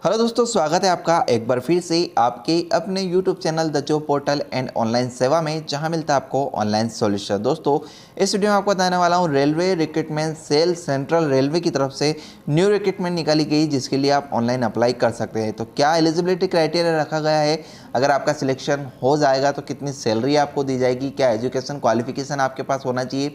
Hello दोस्तों, स्वागत है आपका एक बार फिर से आपके अपने YouTube channel the job portal and online सेवा में, जहां मिलता है आपको ऑनलाइन सॉल्यूशन। दोस्तों, इस वीडियो में आपको बताने वाला हूं railway recruitment cell central railway की तरफ से न्यू रिक्रूटमेंट निकाली गई, जिसके लिए आप ऑनलाइन अप्लाई कर सकते हैं। तो क्या एलिजिबिलिटी क्राइटेरिया रखा गया है, अगर आपका सिलेक्शन हो जाएगा तो कितनी सैलरी आपको दी जाएगी, क्या एजुकेशन क्वालिफिकेशन आपके पास होना चाहिए,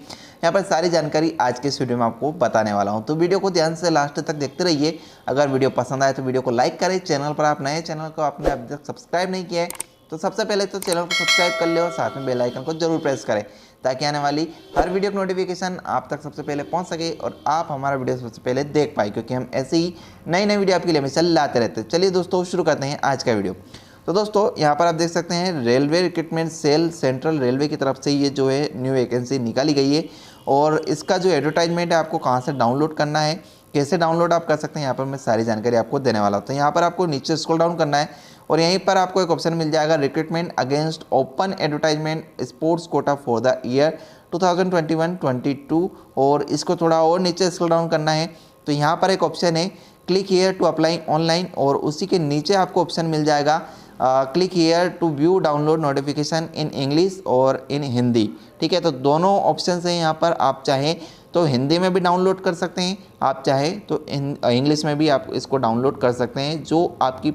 यहाँ पर सारी जानकारी आज के इस वीडियो में आपको बताने वाला हूँ। तो वीडियो को ध्यान से लास्ट तक देखते रहिए। अगर वीडियो पसंद आए तो वीडियो को लाइक करें। चैनल पर आप नए, चैनल को आपने अभी तक सब्सक्राइब नहीं किया है तो सबसे पहले तो चैनल को सब्सक्राइब कर ले और साथ में बेल आइकन को जरूर प्रेस करें, ताकि आने वाली हर वीडियो की नोटिफिकेशन आप तक सबसे पहले पहुंच सके और आप हमारा वीडियो सबसे पहले देख पाए, क्योंकि हम ऐसे ही नई नई वीडियो आपके लिए हमेशा लाते रहते हैं। चलिए दोस्तों, शुरू करते हैं आज का वीडियो। तो दोस्तों, यहाँ पर आप देख सकते हैं railway recruitment cell central railway की तरफ से ये जो है न्यू वैकेंसी निकाली गई है। और इसका जो एडवर्टाइजमेंट है आपको कहाँ से डाउनलोड करना है, कैसे डाउनलोड आप कर सकते हैं, यहाँ पर मैं सारी जानकारी आपको देने वाला हूँ। तो यहाँ पर आपको नीचे स्क्रॉल डाउन करना है और यहीं पर आपको एक ऑप्शन मिल जाएगा, recruitment against open advertisement sports quota for the year 2021-22। और इसको थोड़ा और नीचे स्क्रॉल डाउन करना है तो यहाँ पर एक ऑप्शन है click here to apply online, और उसी के नीचे आपको ऑप्शन मिल जाएगा click here to view download notification in English और इन हिंदी। ठीक है, तो दोनों ऑप्शन हैं यहाँ पर। आप चाहें तो हिंदी में भी डाउनलोड कर सकते हैं, आप चाहें तो इंग्लिश में भी आप इसको डाउनलोड कर सकते हैं। जो आपकी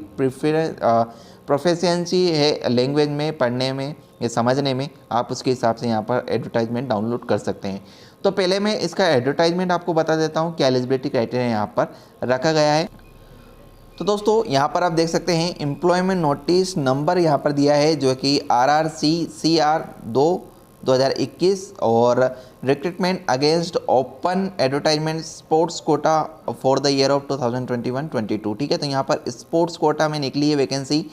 प्रोफिशिएंसी है लैंग्वेज में, पढ़ने में या समझने में, आप उसके हिसाब से यहाँ पर एडवर्टाइजमेंट डाउनलोड कर सकते हैं। तो पहले मैं इसका एडवर्टाइजमेंट आपको बता देता हूँ, क्या एलिजिबिलिटी क्राइटेरिया यहाँ पर रखा गया है। तो दोस्तों, यहाँ पर आप देख सकते हैं एम्प्लॉयमेंट नोटिस नंबर यहाँ पर दिया है, जो कि RRCCR 2021 और recruitment against open advertisement sports quota for the year of 2021-22। ठीक है, तो यहाँ पर स्पोर्ट्स कोटा में निकली है vacancy.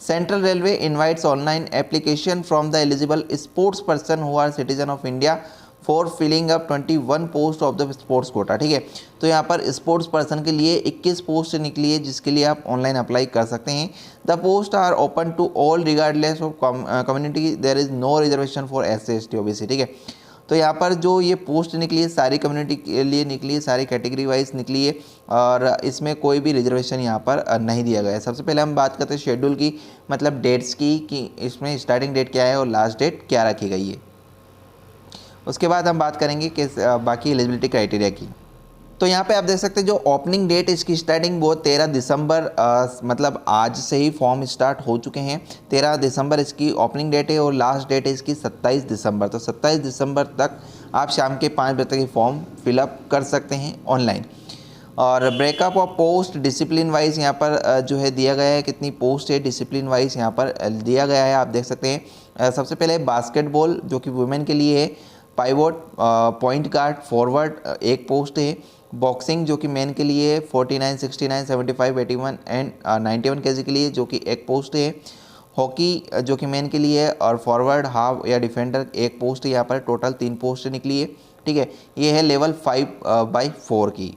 Central railway invites online application from the eligible sports person who are citizen of India for filling up 21 post of the sports quota. ठीक है, तो यहाँ पर स्पोर्ट्स पर्सन के लिए 21 पोस्ट निकली है, जिसके लिए आप ऑनलाइन अप्लाई कर सकते हैं। The post are open to all regardless of community, there is no reservation for SC/ST OBC। ठीक है, तो यहाँ पर जो ये पोस्ट निकली है सारी कम्युनिटी के लिए निकली है, सारी कैटेगरी वाइज निकली है, और इसमें कोई भी रिजर्वेशन यहाँ पर नहीं दिया गया है। सबसे पहले हम बात करते हैं शेड्यूल की, मतलब डेट्स की, कि इसमें स्टार्टिंग डेट क्या है और लास्ट डेट क्या रखी गई है। उसके बाद हम बात करेंगे कि बाकी एलिजिबिलिटी क्राइटेरिया की। तो यहाँ पे आप देख सकते हैं जो ओपनिंग डेट इसकी स्टार्टिंग वो 13 दिसंबर, मतलब आज से ही फॉर्म स्टार्ट हो चुके हैं। 13 दिसंबर इसकी ओपनिंग डेट है और लास्ट डेट है इसकी 27 दिसंबर। तो 27 दिसंबर तक आप शाम के 5 बजे तक ये फॉर्म फिलअप कर सकते हैं ऑनलाइन। और breakup of post discipline wise यहाँ पर जो है दिया गया है, कितनी पोस्ट है डिसिप्लिन वाइज यहाँ पर दिया गया है, आप देख सकते हैं। सबसे पहले बास्केटबॉल जो कि वुमेन के लिए है, पाइवोट, पॉइंट गार्ड, फॉरवर्ड एक पोस्ट है। बॉक्सिंग जो कि मेन के लिए 49, 69, 75, 81 एंड 91 केजी के लिए जो कि एक पोस्ट है। हॉकी जो कि मेन के लिए है, और फॉरवर्ड, हाफ या डिफेंडर एक पोस्ट है। यहाँ पर टोटल 3 पोस्ट निकली है। ठीक है, ये है लेवल 5/4 की।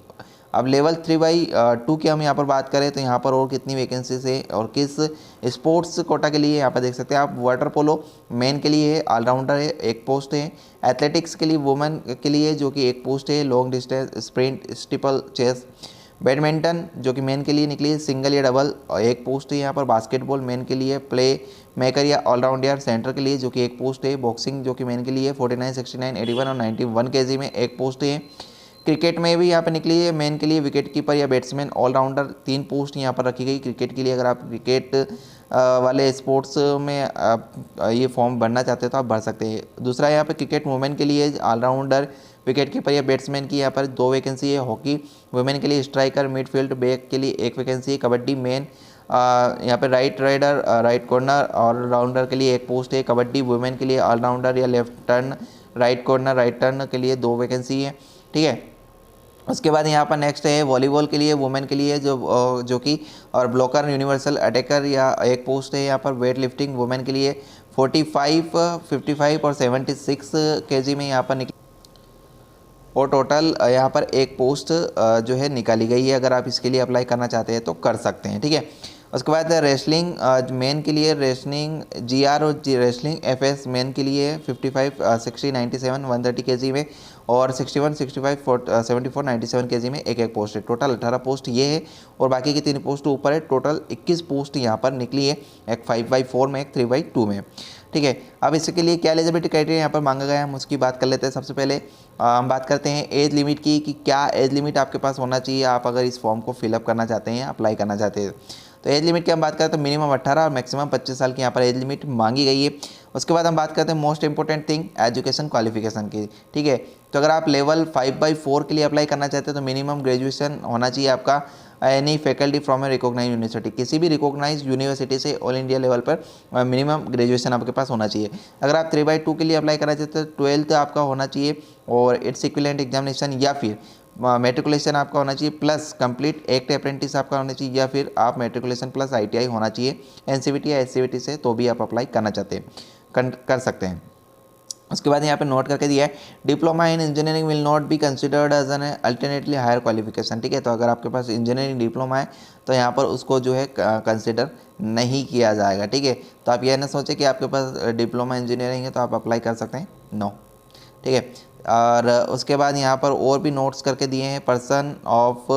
अब लेवल 3/2 की हम यहाँ पर बात करें तो यहाँ पर और कितनी वैकेंसीज है और किस स्पोर्ट्स कोटा के लिए, यहाँ पर देख सकते हैं आप। वाटर पोलो मेन के लिए है, ऑलराउंडर है, एक पोस्ट है। एथलेटिक्स के लिए वुमेन के लिए जो कि एक पोस्ट है। Long distance, sprint, steeplechase. Badminton जो कि मेन के लिए निकली है, सिंगल या डबल एक पोस्ट है यहाँ पर। बास्केटबॉल मेन के लिए, प्ले मेकर या ऑलराउंडर सेंटर के लिए जो कि एक पोस्ट है। बॉक्सिंग जो कि मेन के लिए 49, 69, 81 और 91 केजी में एक पोस्ट है। क्रिकेट में भी यहाँ पर निकली है मेन के लिए, विकेट कीपर या बैट्समैन, ऑलराउंडर 3 पोस्ट यहाँ पर रखी गई क्रिकेट के लिए। अगर आप क्रिकेट वाले स्पोर्ट्स में आप ये फॉर्म भरना चाहते हैं तो आप भर सकते हैं। दूसरा यहाँ पर क्रिकेट वुमेन के लिए ऑलराउंडर, विकेट कीपर या बैट्समैन की यहाँ पर 2 वैकेंसी है। हॉकी वुमेन के लिए स्ट्राइकर, मिडफील्ड, बैक के लिए 1 वैकेंसी है। कबड्डी मेन यहाँ पर right raider, right corner, allrounder के लिए 1 पोस्ट है। कबड्डी वुमेन के लिए ऑलराउंडर या left turn, right corner, right turn के लिए 2 वैकेंसी है। ठीक है, उसके बाद यहाँ पर नेक्स्ट है वॉलीबॉल के लिए वुमेन के लिए जो कि, और ब्लॉकर, यूनिवर्सल अटैकर या एक पोस्ट है यहाँ पर। वेट लिफ्टिंग वुमेन के लिए 45, 55 और 76 केजी में यहाँ पर निकली, और टोटल यहाँ पर एक पोस्ट जो है निकाली गई है। अगर आप इसके लिए अप्लाई करना चाहते हैं तो कर सकते हैं। ठीक है, उसके बाद रेसलिंग मेन के लिए रेसलिंग GR और रेसलिंग FS मेन के लिए 55, 60, 97, 130 केजी में। और 61, 65, 74, 97 केजी में एक पोस्ट है। टोटल 18 पोस्ट ये है और बाकी की 3 पोस्ट ऊपर है। टोटल 21 पोस्ट यहाँ पर निकली है, एक 5/4 में, एक 3/2 में। ठीक है, अब इसके लिए क्या एलिजिबिलिटी क्राइटेरिया यहाँ पर मांगा गया है, हम उसकी बात कर लेते हैं। सबसे पहले हम बात करते हैं एज लिमिट की, कि क्या एज लिमिट आपके पास होना चाहिए आप अगर इस फॉर्म को फिलअप करना चाहते हैं, अप्लाई करना चाहते हैं। तो एज लिमिट की हम बात करें तो मिनिमम 18 और मैक्सिमम 25 साल की यहाँ पर एज लिमिट मांगी गई है। उसके बाद हम बात करते हैं most important thing, education qualification की। ठीक है, तो अगर आप लेवल 5/4 के लिए अप्लाई करना चाहते हैं तो मिनिमम ग्रेजुएशन होना चाहिए आपका any faculty from a recognise university, किसी भी रिकॉग्नाइज यूनिवर्सिटी से ऑल इंडिया लेवल पर मिनिमम ग्रेजुएशन आपके पास होना चाहिए। अगर आप 3/2 के लिए अप्लाई करना चाहते हैं तो 12th आपका होना चाहिए और इट्स इक्विवेलेंट एग्जामिनेशन या फिर मेट्रिकुलेशन आपका होना चाहिए प्लस कंप्लीट एक्ट अप्रेंटिस आपका होना चाहिए, या फिर आप मेट्रिकुलेशन प्लस ITI होना चाहिए NCVT या SCVT से, तो भी आप अप्लाई करना चाहते हैं कर सकते हैं। उसके बाद यहाँ पे नोट करके दिया है diploma in engineering will not be considered as an alternately higher qualification. ठीक है, तो अगर आपके पास इंजीनियरिंग डिप्लोमा है तो यहाँ पर उसको जो है कंसिडर नहीं किया जाएगा। ठीक है, तो आप यह ना सोचें कि आपके पास डिप्लोमा इंजीनियरिंग है तो आप अप्लाई कर सकते हैं, नो। ठीक है, और उसके बाद यहाँ पर और भी नोट्स करके दिए हैं, person of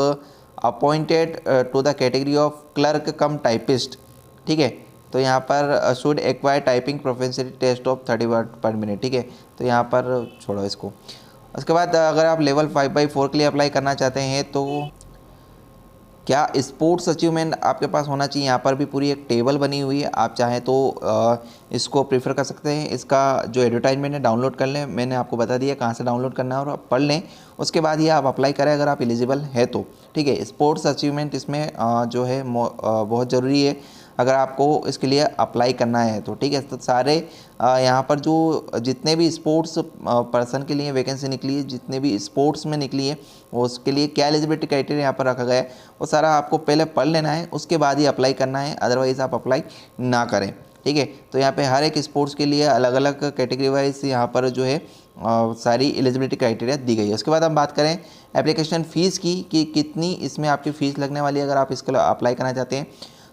appointed to the category of clerk cum typist. ठीक है, तो यहाँ पर should acquire typing proficiency test of 30 word per minute. ठीक है, तो यहाँ पर छोड़ो इसको। उसके बाद अगर आप लेवल 5/4 के लिए अप्लाई करना चाहते हैं तो क्या स्पोर्ट्स अचीवमेंट आपके पास होना चाहिए। यहाँ पर भी पूरी एक टेबल बनी हुई है, आप चाहें तो इसको प्रीफर कर सकते हैं। इसका जो एडवर्टाइजमेंट है डाउनलोड कर लें, मैंने आपको बता दिया कहाँ से डाउनलोड करना है और आप पढ़ लें। उसके बाद ये आप अप्लाई करें अगर आप एलिजिबल है तो। ठीक है, स्पोर्ट्स अचीवमेंट इसमें जो है बहुत ज़रूरी है अगर आपको इसके लिए अप्लाई करना है तो। ठीक है, तो सारे यहाँ पर जो जितने भी स्पोर्ट्स पर्सन के लिए वैकेंसी निकली है, जितने भी स्पोर्ट्स में निकली है, उसके लिए क्या एलिजिबिलिटी क्राइटेरिया यहाँ पर रखा गया है वो सारा आपको पहले पढ़ लेना है, उसके बाद ही अप्लाई करना है, अदरवाइज़ आप अप्लाई ना करें। ठीक है, तो यहाँ पे हर एक स्पोर्ट्स के लिए अलग अलग कैटेगरी वाइज यहाँ पर जो है सारी एलिजिबिलिटी क्राइटेरिया दी गई है। उसके बाद हम बात करें एप्लीकेशन फ़ीस की कि कितनी इसमें आपकी फ़ीस लगने वाली है अगर आप इसके लिए अप्लाई करना चाहते हैं।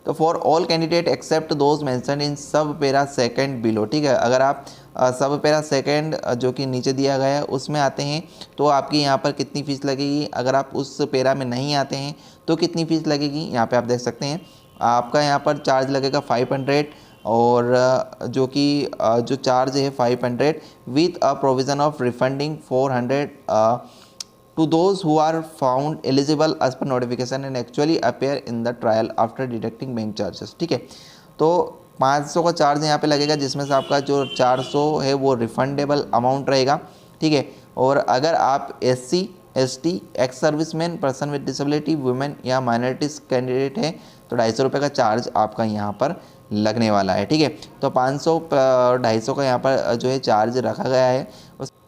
तो for all candidate except those mention in sub para second below. ठीक है, अगर आप सब पैरा सेकंड जो कि नीचे दिया गया है उसमें आते हैं तो आपकी यहाँ पर कितनी फ़ीस लगेगी, अगर आप उस पैरा में नहीं आते हैं तो कितनी फ़ीस लगेगी, यहाँ पे आप देख सकते हैं। आपका यहाँ पर चार्ज लगेगा 500 और जो कि जो चार्ज है 500 with a provision of refunding 400 to those who are found eligible as per notification and actually appear in the trial after deducting bank charges। ठीक है, तो 500 का चार्ज यहाँ पे लगेगा जिसमें से आपका जो 400 है वो रिफंडेबल अमाउंट रहेगा। ठीक है, और अगर आप SC ST ex serviceman, person with disability, women या माइनॉरिटीज़ कैंडिडेट हैं तो 250 रुपये का चार्ज आपका यहाँ पर लगने वाला है। ठीक है, तो 500 250 का यहाँ पर जो है चार्ज रखा गया है।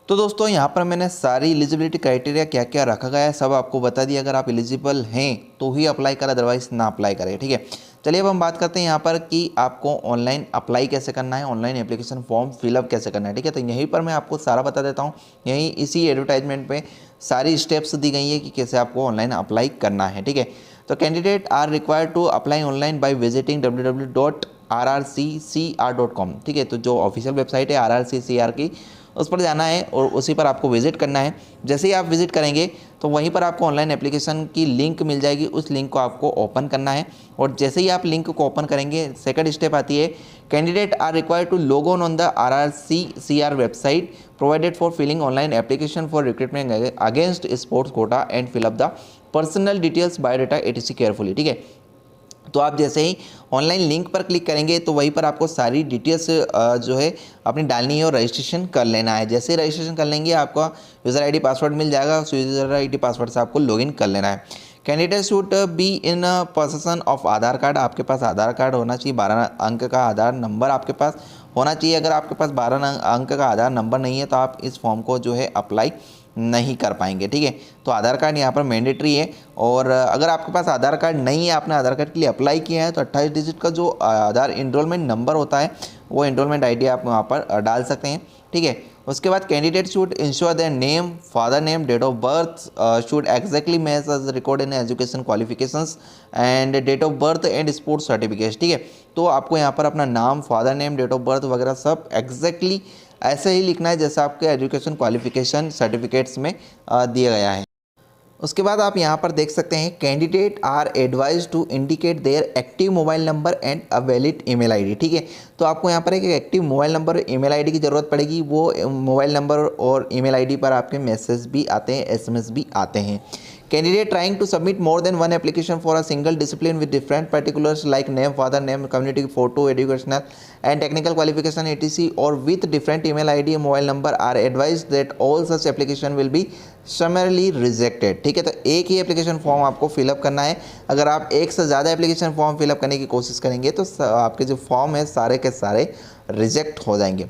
तो दोस्तों यहाँ पर मैंने सारी एलिजिबिलिटी क्राइटेरिया क्या क्या रखा गया है सब आपको बता दिया। अगर आप एलिजिबल हैं तो ही अप्लाई करें, अदरवाइज ना अप्लाई करें। ठीक है, चलिए अब हम बात करते हैं यहाँ पर कि आपको ऑनलाइन अप्लाई कैसे करना है, ऑनलाइन एप्लीकेशन फॉर्म फिलअप कैसे करना है। ठीक है, तो यहीं पर मैं आपको सारा बता देता हूँ, यहीं इसी एडवर्टाइजमेंट पे सारी स्टेप्स दी गई है कि कैसे आपको ऑनलाइन अप्लाई करना है। ठीक है, तो candidate are required to apply online by visiting www.rrccr.com। ठीक है, तो जो ऑफिशियल वेबसाइट है RRCCR की उस पर जाना है और उसी पर आपको विजिट करना है। जैसे ही आप विजिट करेंगे तो वहीं पर आपको ऑनलाइन एप्लीकेशन की लिंक मिल जाएगी, उस लिंक को आपको ओपन करना है और जैसे ही आप लिंक को ओपन करेंगे सेकंड स्टेप आती है candidate are required to log on the RRCCR website provided for filling online application for recruitment against sports quota and fill up the personal details biodata etc carefully. ठीक है, तो आप जैसे ही online link पर click करेंगे तो वहीं पर आपको सारी डिटेल्स जो है अपनी डालनी है और रजिस्ट्रेशन कर लेना है। जैसे ही रजिस्ट्रेशन कर लेंगे आपका यूज़र ID पासवर्ड मिल जाएगा, उस यूज़र ID पासवर्ड से आपको लॉगिन कर लेना है। Candidate should be in possession of Aadhaar card, आपके पास आधार कार्ड होना चाहिए, 12 अंक का आधार नंबर आपके पास होना चाहिए। अगर आपके पास 12 अंक का आधार नंबर नहीं है तो आप इस फॉर्म को जो है अप्लाई नहीं कर पाएंगे। ठीक है, तो आधार कार्ड यहाँ पर मैंडेटरी है और अगर आपके पास आधार कार्ड नहीं है, आपने आधार कार्ड के लिए अप्लाई किया है तो 28 डिजिट का जो आधार इनरोलमेंट नंबर होता है वो इनरोलमेंट ID आप वहाँ पर डाल सकते हैं। ठीक है, उसके बाद candidate should ensure their name, father name, date of birth should exactly match as record in education qualifications and date of birth and sports certificate. ठीक है, तो आपको यहाँ पर अपना नाम, father name, date of birth वगैरह सब एग्जैक्टली ऐसे ही लिखना है जैसा आपके एजुकेशन क्वालिफिकेशन सर्टिफिकेट्स में दिया गया है। उसके बाद आप यहाँ पर देख सकते हैं candidate are advise to indicate their active mobile number and a valid email ID. ठीक है, तो आपको यहाँ पर एक एक्टिव मोबाइल नंबर और ईमेल आईडी की ज़रूरत पड़ेगी। वो मोबाइल नंबर और ईमेल आईडी पर आपके मैसेज भी आते हैं, एसएमएस भी आते हैं। Candidate trying to submit more than one application for a single discipline with different particulars like name, father name, community photo, educational and technical qualification etc. or with different email ID and mobile number are advised that all such application will be summarily rejected। ठीक है, तो एक ही application form आपको fill up करना है। अगर आप एक से ज़्यादा एप्लीकेशन फॉर्म फिलअप करने की कोशिश करेंगे तो आपके जो फॉर्म है सारे के सारे रिजेक्ट हो जाएंगे।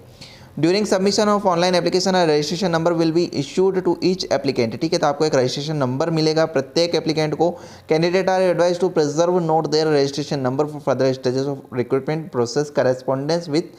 During submission of online application registration number will be issued to each applicant. ठीक है, तो आपको एक रजिस्ट्रेशन नंबर मिलेगा प्रत्येक एप्लीकेंट को। Candidate are advise to preserve note their registration number for further stages of recruitment process correspondence with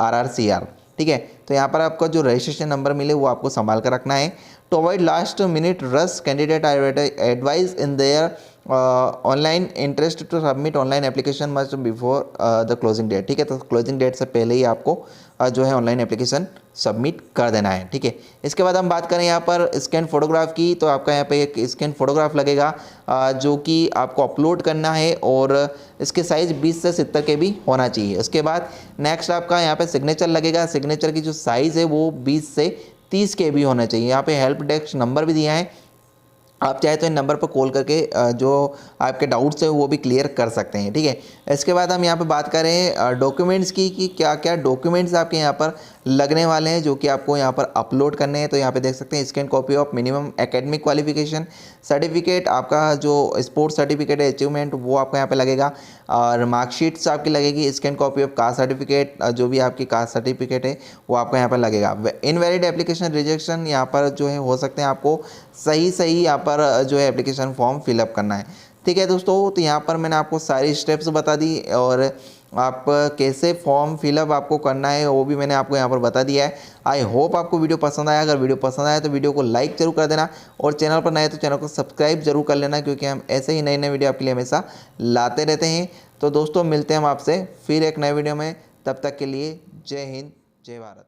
RRCR। ठीक है, तो यहाँ पर आपका जो रजिस्ट्रेशन नंबर मिले वो आपको संभाल कर रखना है। To avoid last minute rush candidate are advise in their online interest to submit online application must before the closing date. ठीक है, तो क्लोजिंग डेट से पहले ही आपको जो है ऑनलाइन एप्लीकेशन सबमिट कर देना है। ठीक है, इसके बाद हम बात करें यहाँ पर स्कैन फोटोग्राफ की, तो आपका यहाँ पे एक स्कैन फोटोग्राफ लगेगा जो कि आपको अपलोड करना है और इसके साइज़ 20 से 70 के भी होना चाहिए। उसके बाद नेक्स्ट आपका यहाँ पे सिग्नेचर लगेगा। सिग्नेचर की जो साइज़ है वो 20 से 30 के भी होना चाहिए। यहाँ पे हेल्प डेस्क नंबर भी दिया है, आप चाहे तो इन नंबर पर कॉल करके जो आपके डाउट्स हैं वो भी क्लियर कर सकते हैं। ठीक है, इसके बाद हम यहाँ पे बात करें डॉक्यूमेंट्स की कि क्या क्या डॉक्यूमेंट्स आपके यहाँ पर लगने वाले हैं जो कि आपको यहाँ पर अपलोड करने हैं। तो यहाँ पे देख सकते हैं scan copy of minimum academic qualification certificate, आपका जो स्पोर्ट्स सर्टिफिकेट है अचीवमेंट वो आपका यहाँ पे लगेगा, और मार्कशीट्स आपकी लगेगी। Scan copy of caste certificate, जो भी आपकी कास्ट सर्टिफिकेट है वो आपको यहाँ पर लगेगा। इनवैलिड एप्लीकेशन रिजेक्शन यहाँ पर जो है हो सकते हैं, आपको सही यहाँ पर जो है एप्लीकेशन फॉर्म फिलअप करना है। ठीक है दोस्तों, तो यहाँ पर मैंने आपको सारी स्टेप्स बता दी और आप कैसे फॉर्म फिलअप आपको करना है वो भी मैंने आपको यहाँ पर बता दिया है। आई होप आपको वीडियो पसंद आया। अगर वीडियो पसंद आया तो वीडियो को लाइक जरूर कर देना और चैनल पर नए तो चैनल को सब्सक्राइब जरूर कर लेना, क्योंकि हम ऐसे ही नए नए वीडियो आपके लिए हमेशा लाते रहते हैं। तो दोस्तों मिलते हैं हम आपसे फिर एक नए वीडियो में, तब तक के लिए जय हिंद जय भारत।